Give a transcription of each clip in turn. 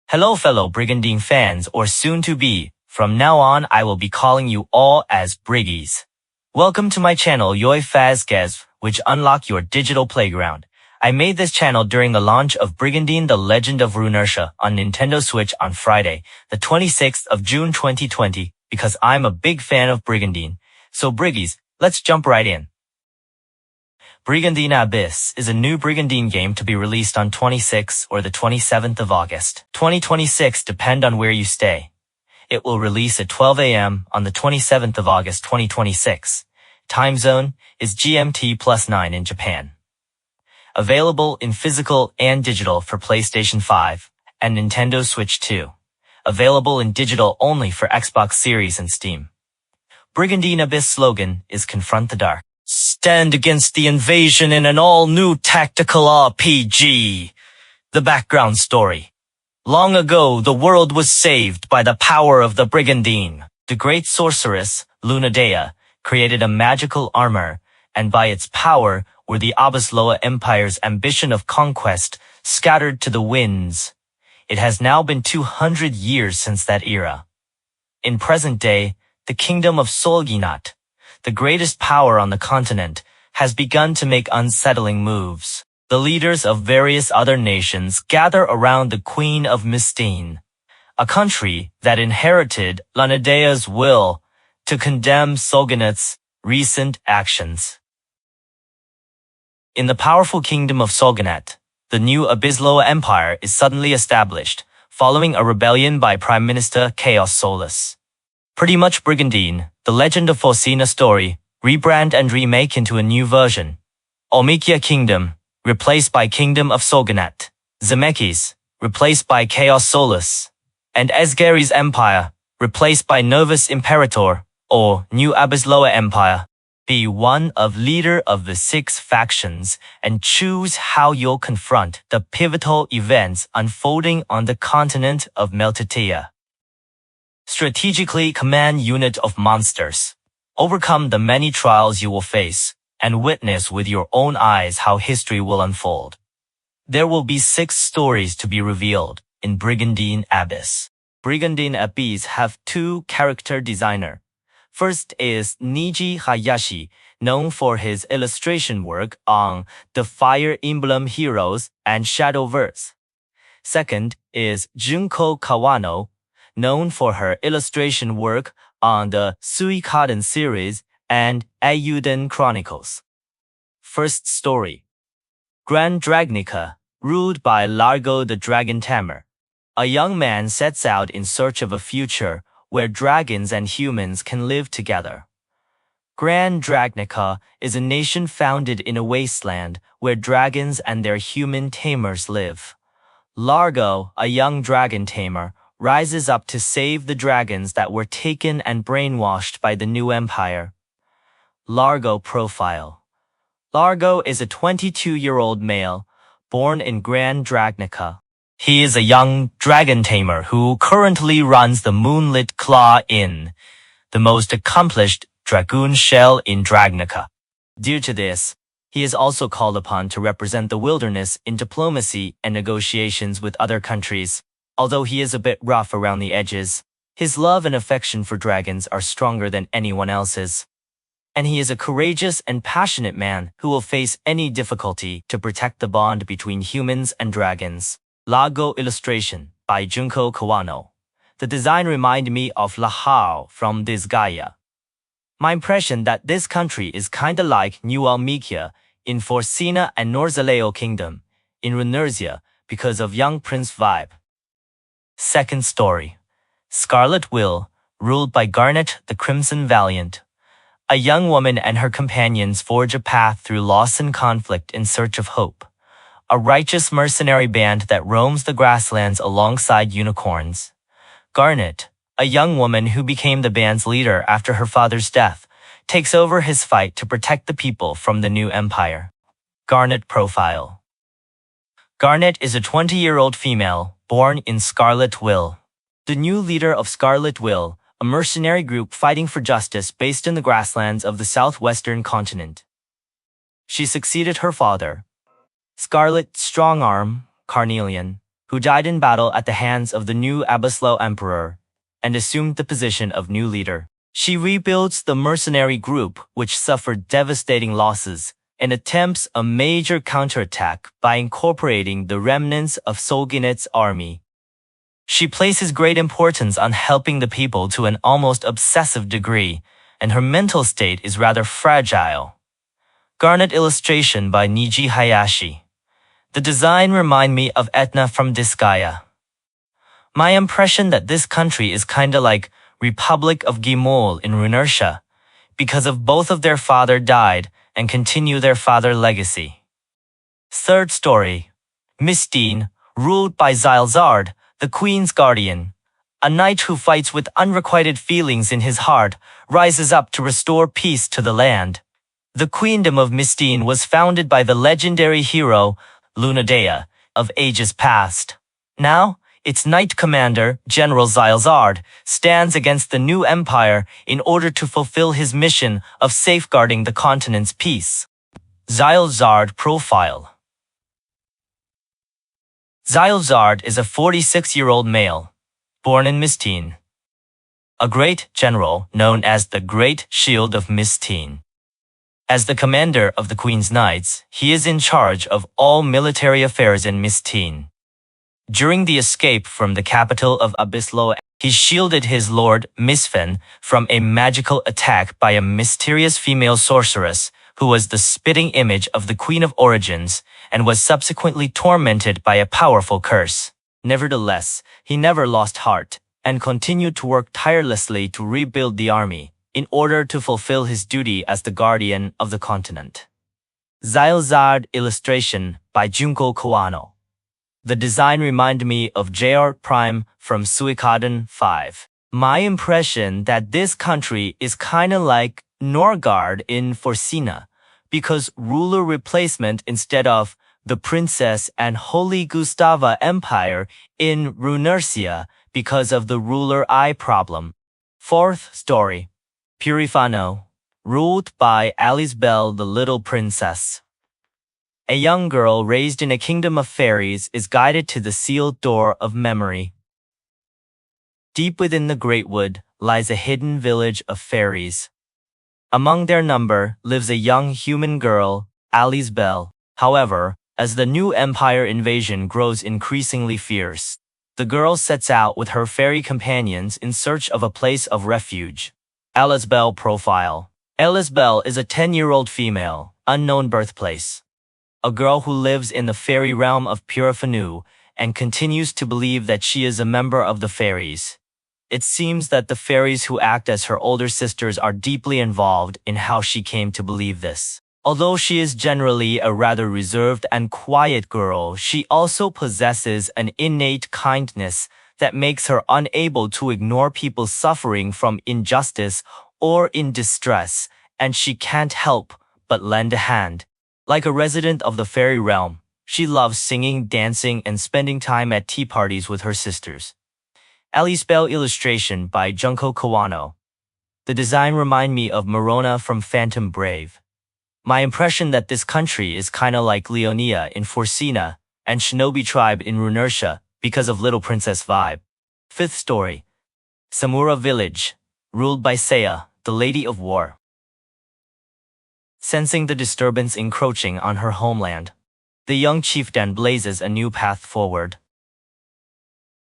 Hello fellow Brigandine fans or soon-to-be. From now on I will be calling you all as Briggies. Welcome to my channel Yoi Fazgez, which unlock your digital playground. I made this channel during the launch of Brigandine The Legend of Runertia on Nintendo Switch on Friday, the 26th of June 2020, because I'm a big fan of Brigandine. So Briggies, let's jump right in. Brigandine Abyss is a new Brigandine game to be released on 26th or the 27th of August, 2026 depend on where you stay. It will release at 12 a.m. on the 27th of August 2026. Time zone is GMT +9 in Japan. Available in physical and digital for PlayStation 5 and Nintendo Switch 2. Available in digital only for Xbox Series and Steam. Brigandine Abyss slogan is Confront the Dark. Stand against the invasion in an all-new tactical RPG. The background story. Long ago, the world was saved by the power of the Brigandine. The great sorceress, Lunadea, created a magical armor, and by its power were the Abysloa Empire's ambition of conquest scattered to the winds. It has now been 200 years since that era. In present day, the kingdom of Solginat, the greatest power on the continent, has begun to make unsettling moves. The leaders of various other nations gather around the Queen of Mystine, a country that inherited Lunadea's will to condemn Solginat's recent actions. In the powerful kingdom of Solginat, the new Abysloa Empire is suddenly established, following a rebellion by Prime Minister Chaos Solus. Pretty much Brigandine, the Legend of Forsina story, rebrand and remake into a new version. Olmekia Kingdom, replaced by Kingdom of Solginat. Zemekis, replaced by Chaos Solus. And Esgary's Empire, replaced by Novus Imperator, or New Abysloa Empire. Be one of leader of the 6 factions and choose how you'll confront the pivotal events unfolding on the continent of Meltitia. Strategically command unit of monsters. Overcome the many trials you will face, and witness with your own eyes how history will unfold. There will be 6 stories to be revealed in Brigandine Abyss. Brigandine Abyss have 2 character designer. First is Niji Hayashi, known for his illustration work on the Fire Emblem Heroes and Shadowverse. Second is Junko Kawano, known for her illustration work on the Suikoden series and Ayuden Chronicles. First story. Grand Dragnica, ruled by Largo the Dragon Tamer. A young man sets out in search of a future where dragons and humans can live together. Grand Dragnica is a nation founded in a wasteland where dragons and their human tamers live. Largo, a young dragon tamer, rises up to save the dragons that were taken and brainwashed by the new empire. Largo profile. Largo is a 22-year-old male, born in Grand Dragnica. He is a young dragon tamer who currently runs the Moonlit Claw Inn, the most accomplished dragoon shell in Dragnica. Due to this, he is also called upon to represent the wilderness in diplomacy and negotiations with other countries. Although he is a bit rough around the edges, his love and affection for dragons are stronger than anyone else's. And he is a courageous and passionate man who will face any difficulty to protect the bond between humans and dragons. Lago illustration by Junko Kawano. The design reminded me of Lahao from Disgaea. My impression that this country is kinda like New Almekia in Forsina and Norzaleo Kingdom in Runersia because of young prince vibe. Second story. Scarlet Will, ruled by Garnet the Crimson Valiant. A young woman and her companions forge a path through loss and conflict in search of hope. A righteous mercenary band that roams the grasslands alongside unicorns. Garnet, a young woman who became the band's leader after her father's death, takes over his fight to protect the people from the new empire. Garnet profile. Garnet is a 20-year-old female, born in Scarlet Will. The new leader of Scarlet Will, a mercenary group fighting for justice based in the grasslands of the southwestern continent. She succeeded her father, Scarlet Strongarm, Carnelian, who died in battle at the hands of the new Abeslo emperor and assumed the position of new leader. She rebuilds the mercenary group, which suffered devastating losses, and attempts a major counterattack by incorporating the remnants of Solginet's army. She places great importance on helping the people to an almost obsessive degree, and her mental state is rather fragile. Garnet illustration by Niji Hayashi. The design remind me of Etna from Disgaea. My impression that this country is kinda like Republic of Gimol in Runertia, because of both of their father died and continue their father legacy. Third story. Mistine, ruled by Zilzard, the Queen's guardian. A knight who fights with unrequited feelings in his heart, rises up to restore peace to the land. The Queendom of Mistine was founded by the legendary hero, Lunadea, of ages past. Now, its knight commander, General Zilzard, stands against the new empire in order to fulfill his mission of safeguarding the continent's peace. Zilzard profile. Zilzard is a 46-year-old male, born in Mistine. A great general known as the Great Shield of Mistine. As the commander of the Queen's Knights, he is in charge of all military affairs in Mistine. During the escape from the capital of Abislo, he shielded his lord, Misfen, from a magical attack by a mysterious female sorceress who was the spitting image of the Queen of Origins and was subsequently tormented by a powerful curse. Nevertheless, he never lost heart and continued to work tirelessly to rebuild the army in order to fulfill his duty as the guardian of the continent. Zilzard illustration by Junko Kawano. The design reminded me of JR Prime from Suikoden 5. My impression that this country is kinda like Norgard in Forsina, because ruler replacement instead of the Princess and Holy Gustava Empire in Runertia because of the ruler eye problem. Fourth story. Purifano, ruled by Alice Bell the Little Princess. A young girl raised in a kingdom of fairies is guided to the sealed door of memory. Deep within the great wood lies a hidden village of fairies. Among their number lives a young human girl, Alice Bell. However, as the new empire invasion grows increasingly fierce, the girl sets out with her fairy companions in search of a place of refuge. Alice Bell profile. Alice Bell is a 10-year-old female, unknown birthplace. A girl who lives in the fairy realm of Purifanu and continues to believe that she is a member of the fairies. It seems that the fairies who act as her older sisters are deeply involved in how she came to believe this. Although she is generally a rather reserved and quiet girl, she also possesses an innate kindness that makes her unable to ignore people suffering from injustice or in distress, and she can't help but lend a hand. Like a resident of the fairy realm, she loves singing, dancing, and spending time at tea parties with her sisters. Alice Bell illustration by Junko Kawano. The design reminds me of Morona from Phantom Brave. My impression that this country is kinda like Leonia in Forsina and Shinobi Tribe in Runertia because of Little Princess vibe. Fifth story. Samura Village, ruled by Seiya, the Lady of War. Sensing the disturbance encroaching on her homeland, the young chieftain blazes a new path forward.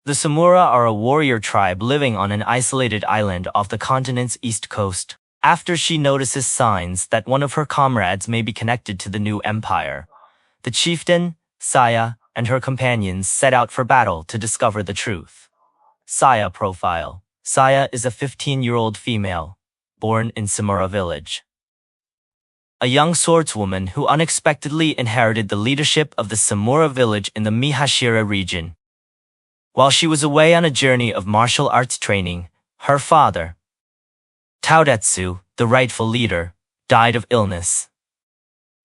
The Samura are a warrior tribe living on an isolated island off the continent's east coast. After she notices signs that one of her comrades may be connected to the new empire, the chieftain, Saya, and her companions set out for battle to discover the truth. Saya profile. Saya is a 15-year-old female, born in Samura village. A young swordswoman who unexpectedly inherited the leadership of the Samura village in the Mihashira region. While she was away on a journey of martial arts training, her father, Taudetsu, the rightful leader, died of illness.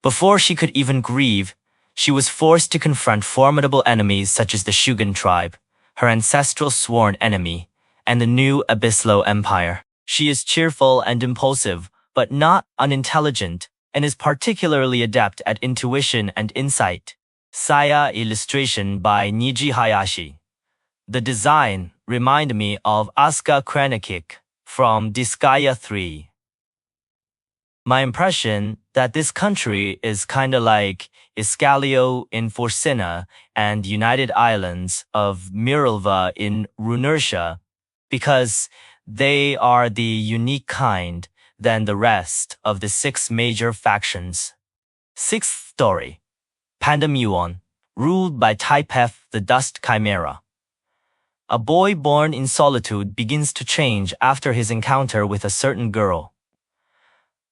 Before she could even grieve, she was forced to confront formidable enemies such as the Shugen tribe, her ancestral sworn enemy, and the new Abislo Empire. She is cheerful and impulsive, but not unintelligent, and is particularly adept at intuition and insight. Saya illustration by Niji Hayashi. The design reminded me of Asuka Kranakik from Disgaea 3. My impression that this country is kinda like Iscalio in Forsina and United Islands of Miralva in Runertia, because they are the unique kind than the rest of the 6 major factions. Sixth story. Pandamuon, ruled by Taipef the Dust Chimera. A boy born in solitude begins to change after his encounter with a certain girl.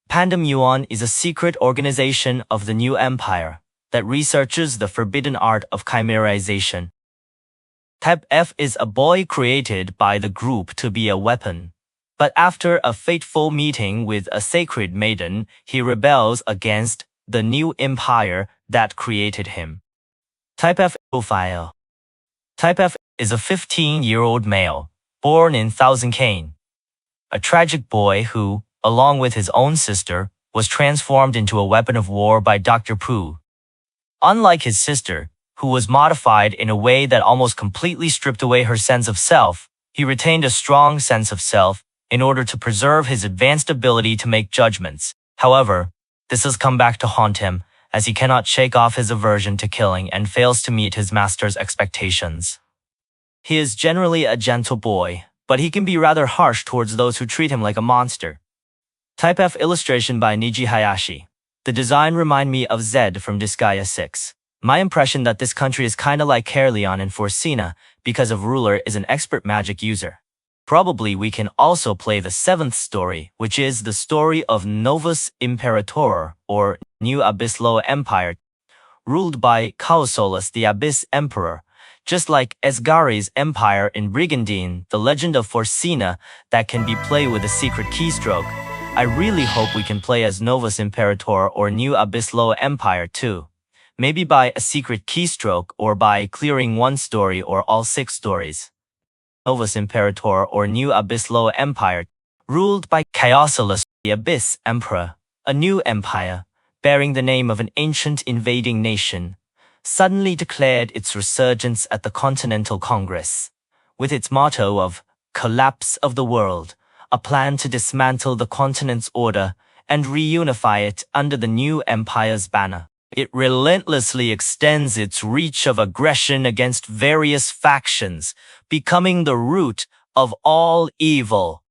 Pandamuon is a secret organization of the new empire that researches the forbidden art of chimerization. Type F is a boy created by the group to be a weapon. But after a fateful meeting with a sacred maiden, he rebels against the new empire that created him. Type F profile. Type F is a 15-year-old male, born in Thousand Cane. A tragic boy who, along with his own sister, was transformed into a weapon of war by Dr. Pooh. Unlike his sister, who was modified in a way that almost completely stripped away her sense of self, he retained a strong sense of self in order to preserve his advanced ability to make judgments. However, this has come back to haunt him, as he cannot shake off his aversion to killing and fails to meet his master's expectations. He is generally a gentle boy, but he can be rather harsh towards those who treat him like a monster. Type F illustration by Niji Hayashi. The design remind me of Zed from Disgaea 6. My impression that this country is kinda like Caerleon and Forsina because of ruler is an expert magic user. Probably we can also play the 7th story, which is the story of Novus Imperator, or New Abysslo Empire, ruled by Kaosolus the Abyss Emperor. Just like Esgari's empire in Brigandine, the legend of Forsina that can be played with a secret keystroke. I really hope we can play as Novus Imperator or New Abysslo Empire too. Maybe by a secret keystroke or by clearing one story or all 6 stories. Novus Imperator or New Abysslo Empire, ruled by Kaosolus the Abyss Emperor, a new empire, bearing the name of an ancient invading nation, suddenly declared its resurgence at the Continental Congress, with its motto of Collapse of the World, a plan to dismantle the continent's order and reunify it under the new empire's banner. It relentlessly extends its reach of aggression against various factions, becoming the root of all evil.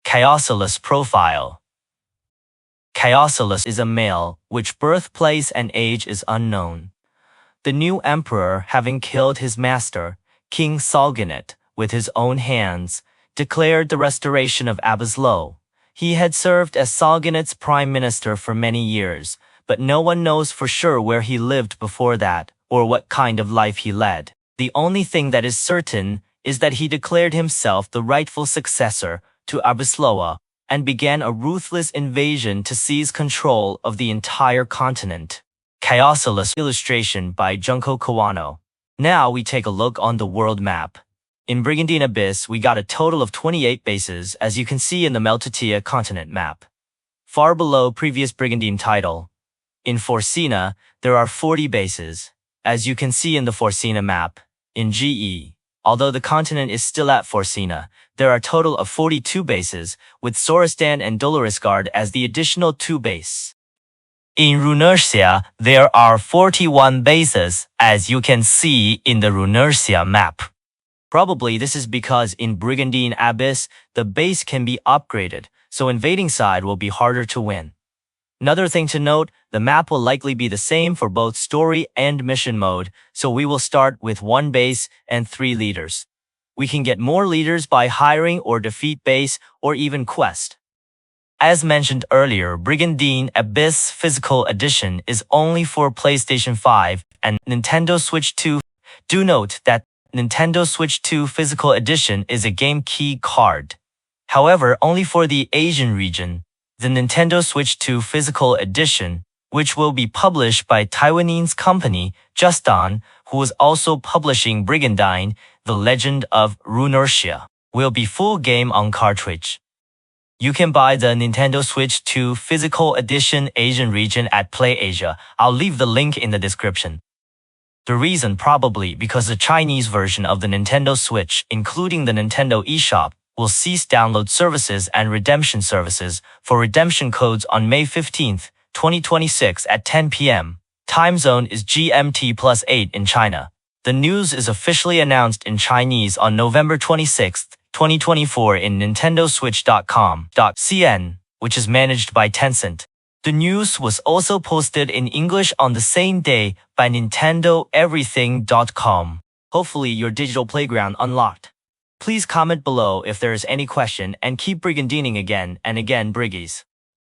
Kaosolus profile. Kaosolus is a male, which birthplace and age is unknown. The new emperor, having killed his master, King Solganet, with his own hands, declared the restoration of Abysslo. He had served as Solganet's prime minister for many years, but no one knows for sure where he lived before that, or what kind of life he led. The only thing that is certain is that he declared himself the rightful successor to Abyssloa and began a ruthless invasion to seize control of the entire continent. Kaosolus illustration by Junko Kawano. Now we take a look on the world map. In Brigandine Abyss, we got a total of 28 bases, as you can see in the Meltatia continent map. Far below previous Brigandine title. In Forsina, there are 40 bases, as you can see in the Forsina map. In GE, although the continent is still at Forsina, there are a total of 42 bases, with Soristan and Dolorisgard as the additional 2 bases. In Runertia, there are 41 bases, as you can see in the Runertia map. Probably this is because in Brigandine Abyss, the base can be upgraded, so invading side will be harder to win. Another thing to note, the map will likely be the same for both story and mission mode, so we will start with 1 base and 3 leaders. We can get more leaders by hiring or defeat base or even quest. As mentioned earlier, Brigandine Abyss Physical Edition is only for PlayStation 5 and Nintendo Switch 2. Do note that Nintendo Switch 2 Physical Edition is a game key card. However, only for the Asian region. The Nintendo Switch 2 Physical Edition, which will be published by Taiwanese company Juston, who is also publishing Brigandine, The Legend of Runertia, will be full game on cartridge. You can buy the Nintendo Switch 2 Physical Edition Asian region at PlayAsia. I'll leave the link in the description. The reason probably because the Chinese version of the Nintendo Switch, including the Nintendo eShop, will cease download services and redemption services for redemption codes on May 15, 2026 at 10 p.m. Time zone is GMT+8 in China. The news is officially announced in Chinese on November 26, 2024 in nintendoswitch.com.cn, which is managed by Tencent. The news was also posted in English on the same day by nintendoeverything.com. Hopefully your digital playground unlocked. Please comment below if there is any question and keep brigandining again and again, Briggies.